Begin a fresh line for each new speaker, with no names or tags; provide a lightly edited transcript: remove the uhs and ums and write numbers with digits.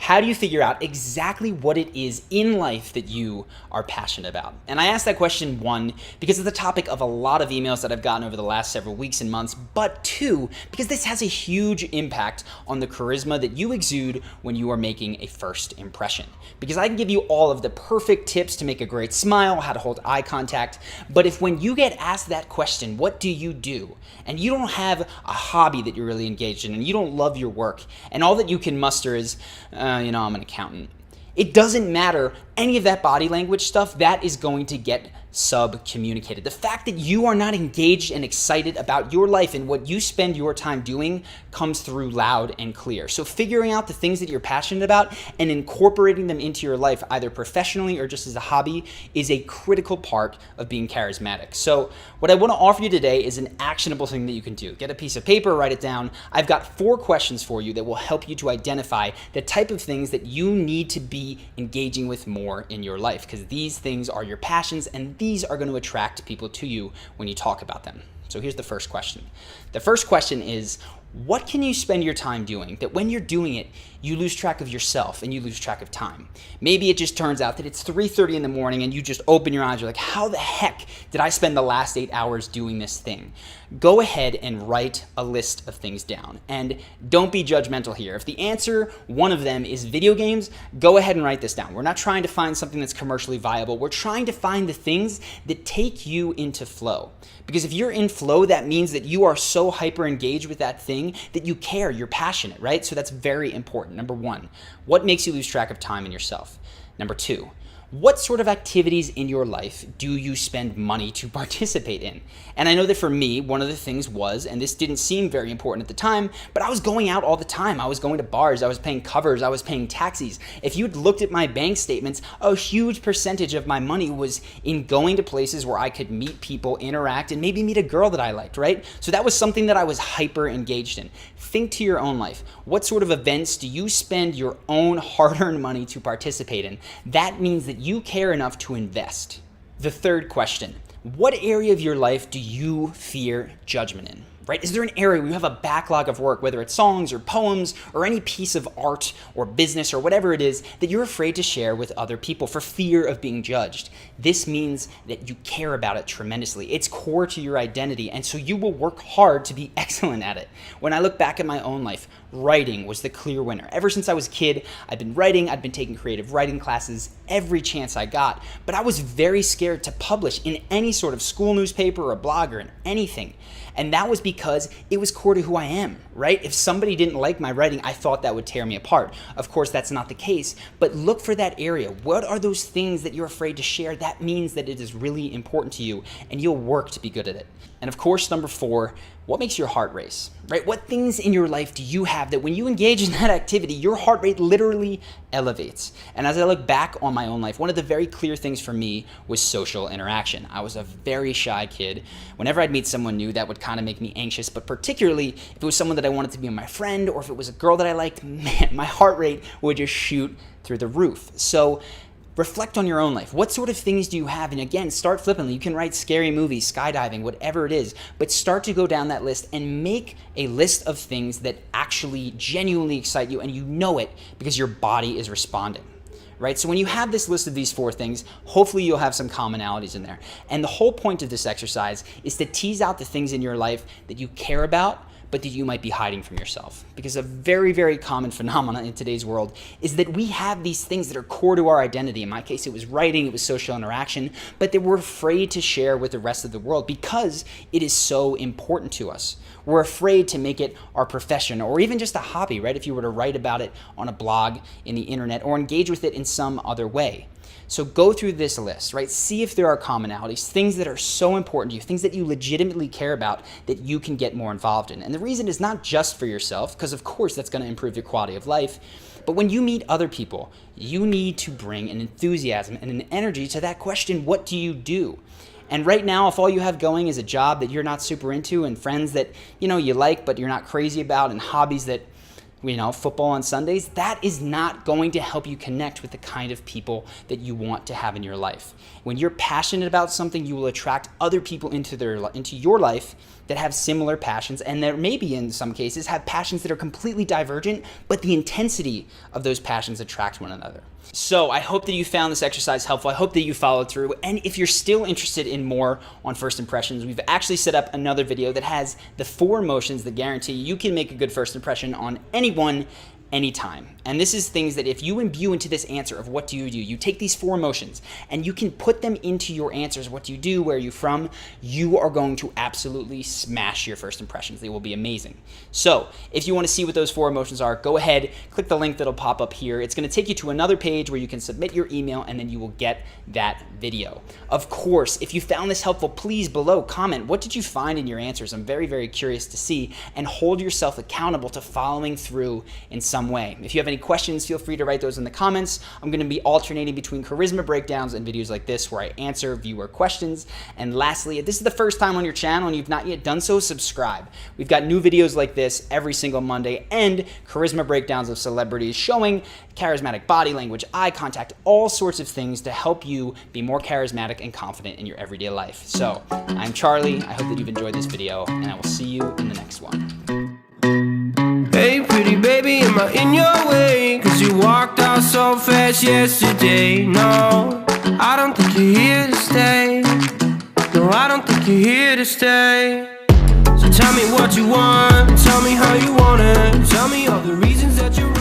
How do you figure out exactly what it is in life that you are passionate about? And I asked that question, one, because it's the topic of a lot of emails that I've gotten over the last several weeks and months, but two, because this has a huge impact on the charisma that you exude when you are making a first impression. Because I can give you all of the perfect tips to make a great smile, how to hold eye contact, but if when you get asked that question, what do you do? And you don't have a hobby that you're really engaged in, and you don't love your work, and all that you can muster is, I'm an accountant. It doesn't matter any of that body language stuff, that is going to get sub-communicated. The fact that you are not engaged and excited about your life and what you spend your time doing comes through loud and clear. So figuring out the things that you're passionate about and incorporating them into your life, either professionally or just as a hobby, is a critical part of being charismatic. So what I want to offer you today is an actionable thing that you can do. Get a piece of paper, write it down. I've got 4 questions for you that will help you to identify the type of things that you need to be engaging with more in your life, because these things are your passions and these are going to attract people to you when you talk about them. So here's the first question. The first question is, what can you spend your time doing that when you're doing it, you lose track of yourself and you lose track of time? Maybe it just turns out that it's 3:30 in the morning and you just open your eyes, you're like, how the heck did I spend the last 8 hours doing this thing? Go ahead and write a list of things down. And don't be judgmental here. If the answer, one of them, is video games, go ahead and write this down. We're not trying to find something that's commercially viable. We're trying to find the things that take you into flow. Because if you're in flow, that means that you are so hyper engaged with that thing that you care, you're passionate, right? So that's very important. Number 1, what makes you lose track of time and yourself? Number 2, what sort of activities in your life do you spend money to participate in? And I know that for me, one of the things was, and this didn't seem very important at the time, but I was going out all the time. I was going to bars, I was paying covers, I was paying taxis. If you'd looked at my bank statements, a huge percentage of my money was in going to places where I could meet people, interact, and maybe meet a girl that I liked, right? So that was something that I was hyper engaged in. Think to your own life. What sort of events do you spend your own hard-earned money to participate in? That means that you care enough to invest. The third question, what area of your life do you fear judgment in? Right? Is there an area where you have a backlog of work, whether it's songs or poems or any piece of art or business or whatever it is, that you're afraid to share with other people for fear of being judged? This means that you care about it tremendously. It's core to your identity, and so you will work hard to be excellent at it. When I look back at my own life, writing was the clear winner. Ever since I was a kid, I've been writing, I've been taking creative writing classes every chance I got, but I was very scared to publish in any sort of school newspaper or a blog or in anything. And that was because it was core to who I am, right? If somebody didn't like my writing, I thought that would tear me apart. Of course, that's not the case, but look for that area. What are those things that you're afraid to share? That means that it is really important to you and you'll work to be good at it. And of course, number 4, what makes your heart race, right? What things in your life do you have that when you engage in that activity, your heart rate literally elevates? And as I look back on my own life, one of the very clear things for me was social interaction. I was a very shy kid. Whenever I'd meet someone new, that would kind of make me anxious, but particularly if it was someone that I wanted to be my friend or if it was a girl that I liked, man, my heart rate would just shoot through the roof. So reflect on your own life. What sort of things do you have? And again, start flippantly. You can write scary movies, skydiving, whatever it is, but start to go down that list and make a list of things that actually genuinely excite you, and you know it because your body is responding. Right? So when you have this list of these 4 things, hopefully you'll have some commonalities in there. And the whole point of this exercise is to tease out the things in your life that you care about, but that you might be hiding from yourself. Because a very, very common phenomenon in today's world is that we have these things that are core to our identity. In my case, it was writing, it was social interaction, but that we're afraid to share with the rest of the world because it is so important to us. We're afraid to make it our profession or even just a hobby, right? If you were to write about it on a blog, in the internet, or engage with it in some other way. So go through this list, right? See if there are commonalities, things that are so important to you, things that you legitimately care about that you can get more involved in. And the reason is not just for yourself, because of course that's going to improve your quality of life, but when you meet other people, you need to bring an enthusiasm and an energy to that question, what do you do? And right now, if all you have going is a job that you're not super into and friends that, you like but you're not crazy about and hobbies that, football on Sundays, that is not going to help you connect with the kind of people that you want to have in your life. When you're passionate about something, you will attract other people into your life that have similar passions, and that maybe in some cases have passions that are completely divergent, but the intensity of those passions attract one another. So I hope that you found this exercise helpful. I hope that you followed through. And if you're still interested in more on first impressions, we've actually set up another video that has the 4 emotions that guarantee you can make a good first impression on anyone, anytime. And this is things that if you imbue into this answer of what do, you take these 4 emotions and you can put them into your answers. What do you do? Where are you from? You are going to absolutely smash your first impressions. They will be amazing. So if you want to see what those 4 emotions are, go ahead, click the link that'll pop up here. It's going to take you to another page where you can submit your email and then you will get that video. Of course, if you found this helpful, please below comment, what did you find in your answers? I'm very, very curious to see, and hold yourself accountable to following through in some way. If you have any questions, feel free to write those in the comments. I'm going to be alternating between charisma breakdowns and videos like this where I answer viewer questions. And lastly, if this is the first time on your channel and you've not yet done so, subscribe. We've got new videos like this every single Monday, and charisma breakdowns of celebrities showing charismatic body language, eye contact, all sorts of things to help you be more charismatic and confident in your everyday life. So I'm Charlie. I hope that you've enjoyed this video, and I will see you in the next one.
Hey pretty baby, am I in your way? Cause you walked out so fast yesterday. No, I don't think you're here to stay. No, I don't think you're here to stay. So tell me what you want, tell me how you want it, tell me all the reasons that you're